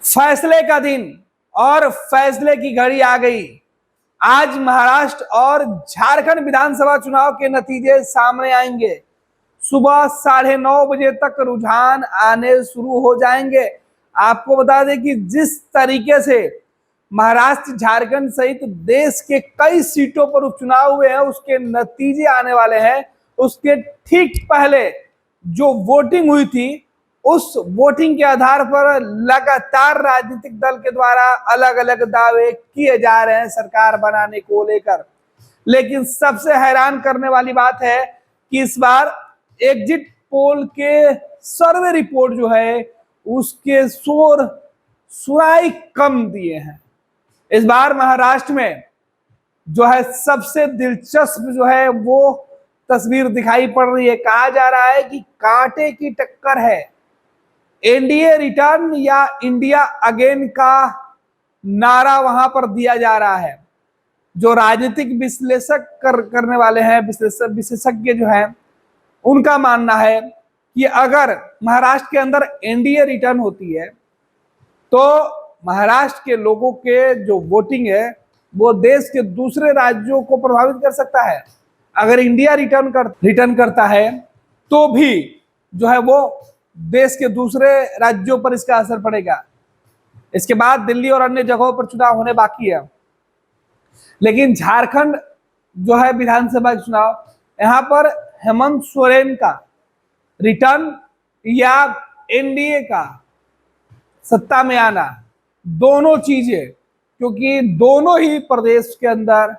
फैसले का दिन और फैसले की घड़ी आ गई। आज महाराष्ट्र और झारखंड विधानसभा चुनाव के नतीजे सामने आएंगे। सुबह 9:30 बजे तक रुझान आने शुरू हो जाएंगे। आपको बता दें कि जिस तरीके से महाराष्ट्र, झारखंड सहित देश के कई सीटों पर उपचुनाव हुए हैं, उसके नतीजे आने वाले हैं। उसके ठीक पहले जो वोटिंग हुई थी, उस वोटिंग के आधार पर लगातार राजनीतिक दल के द्वारा अलग अलग दावे किए जा रहे हैं सरकार बनाने को लेकर। लेकिन सबसे हैरान करने वाली बात है कि इस बार एग्जिट पोल के सर्वे रिपोर्ट जो है उसके शोर सुराई कम दिए हैं। इस बार महाराष्ट्र में जो है सबसे दिलचस्प जो है वो तस्वीर दिखाई पड़ रही है। कहा जा रहा है कि कांटे की टक्कर है। एनडीए रिटर्न या इंडिया अगेन का नारा वहां पर दिया जा रहा है। जो राजनीतिक विश्लेषक करने वाले हैं, विशेषज्ञ जो हैं, उनका मानना है कि अगर महाराष्ट्र के अंदर एनडीए रिटर्न होती है तो महाराष्ट्र के लोगों के जो वोटिंग है वो देश के दूसरे राज्यों को प्रभावित कर सकता है। अगर इंडिया रिटर्न करता है तो भी जो है वो देश के दूसरे राज्यों पर इसका असर पड़ेगा। इसके बाद दिल्ली और अन्य जगहों पर चुनाव होने बाकी है। लेकिन झारखंड जो है विधानसभा चुनाव, यहां पर हेमंत सोरेन का रिटर्न या एनडीए का सत्ता में आना, दोनों चीजें, क्योंकि दोनों ही प्रदेश के अंदर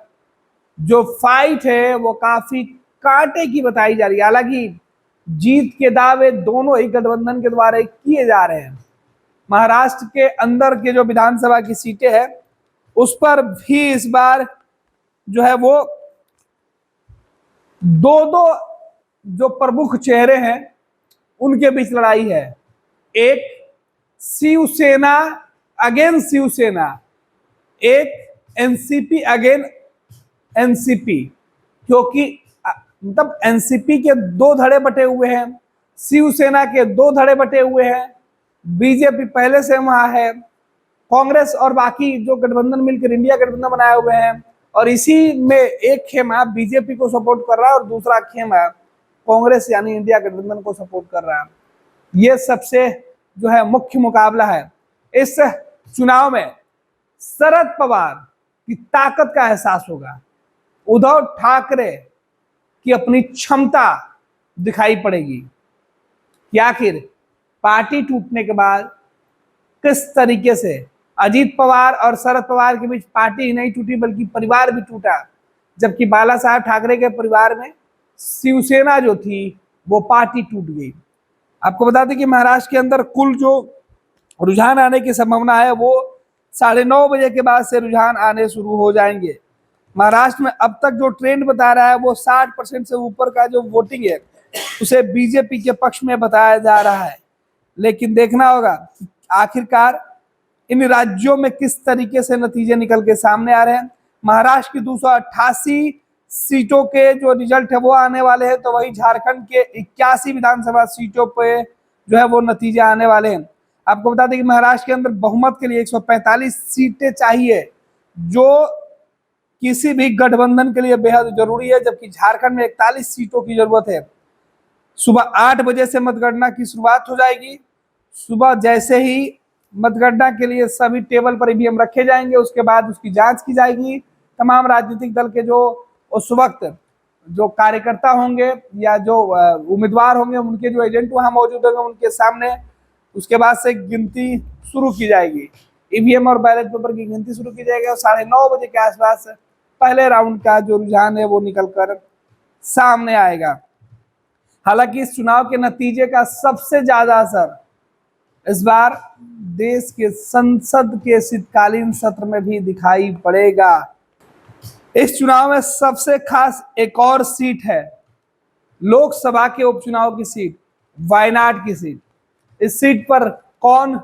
जो फाइट है वो काफी कांटे की बताई जा रही है। हालांकि जीत के दावे दोनों ही गठबंधन के द्वारा किए जा रहे हैं। महाराष्ट्र के अंदर के जो विधानसभा की सीटें हैं उस पर भी इस बार जो है वो दो जो प्रमुख चेहरे हैं उनके बीच लड़ाई है। एक शिवसेना अगेन शिवसेना, एक एनसीपी अगेन एनसीपी, क्योंकि मतलब एनसीपी के दो धड़े बटे हुए हैं, शिवसेना के दो धड़े बटे हुए हैं, बीजेपी पहले से वहां है, कांग्रेस और बाकी जो गठबंधन मिलकर इंडिया गठबंधन बनाए हुए हैं, और इसी में एक खेमा बीजेपी को सपोर्ट कर रहा है और दूसरा खेमा कांग्रेस यानी इंडिया गठबंधन को सपोर्ट कर रहा है। ये सबसे जो है मुख्य मुकाबला है। इस चुनाव में शरद पवार की ताकत का एहसास होगा। उद्धव ठाकरे की अपनी क्षमता दिखाई पड़ेगी कि आखिर पार्टी टूटने के बाद किस तरीके से अजीत पवार और शरद पवार के बीच पार्टी ही नहीं टूटी बल्कि परिवार भी टूटा। जबकि बाला साहब ठाकरे के परिवार में शिवसेना जो थी वो पार्टी टूट गई। आपको बता दें कि महाराष्ट्र के अंदर कुल जो रुझान आने की संभावना है वो 9:30 बजे के बाद से रुझान आने शुरू हो जाएंगे। महाराष्ट्र में अब तक जो ट्रेंड बता रहा है वो 60% से ऊपर का जो वोटिंग है उसे बीजेपी के पक्ष में बताया जा रहा है। लेकिन देखना होगा कि आखिरकार इन राज्यों में किस तरीके से नतीजे निकल के सामने आ रहे हैं। महाराष्ट्र की 288 सीटों के जो रिजल्ट है वो आने वाले हैं, तो वही झारखंड के 81 विधानसभा सीटों पे जो है वो नतीजे आने वाले हैं। आपको बता दें कि महाराष्ट्र के अंदर बहुमत के लिए 145 सीटें चाहिए, जो किसी भी गठबंधन के लिए बेहद जरूरी है, जबकि झारखंड में 41 सीटों की जरूरत है। सुबह 8 बजे से मतगणना की शुरुआत हो जाएगी। सुबह जैसे ही मतगणना के लिए सभी टेबल पर ईवीएम रखे जाएंगे, उसके बाद उसकी जांच की जाएगी। तमाम राजनीतिक दल के जो उस वक्त जो कार्यकर्ता होंगे या जो उम्मीदवार होंगे, उनके जो एजेंट वहां मौजूद होंगे, उनके सामने उसके बाद से गिनती शुरू की जाएगी। ईवीएम और बैलेट पेपर की गिनती शुरू की जाएगी और 9:30 बजे के आसपास पहले राउंड का जो रुझान है वो निकलकर सामने आएगा। हालांकि इस चुनाव के नतीजे का सबसे ज्यादा असर इस बार देश के संसद के शीतकालीन सत्र में भी दिखाई पड़ेगा। इस चुनाव में सबसे खास एक और सीट है, लोकसभा के उपचुनाव की सीट, वायनाड की सीट। इस सीट पर कौन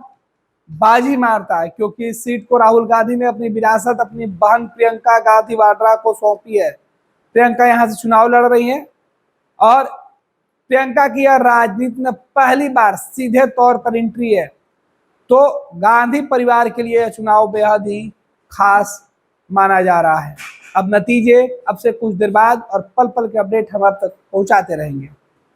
बाजी मारता है, क्योंकि इस सीट को राहुल गांधी ने अपनी विरासत अपनी बहन प्रियंका गांधी वाड्रा को सौंपी है। प्रियंका यहां से चुनाव लड़ रही हैं और प्रियंका की यह राजनीति में पहली बार सीधे तौर पर एंट्री है। तो गांधी परिवार के लिए यह चुनाव बेहद ही खास माना जा रहा है। अब नतीजे अब से कुछ देर बाद और पल पल के अपडेट हम आप तक पहुंचाते रहेंगे।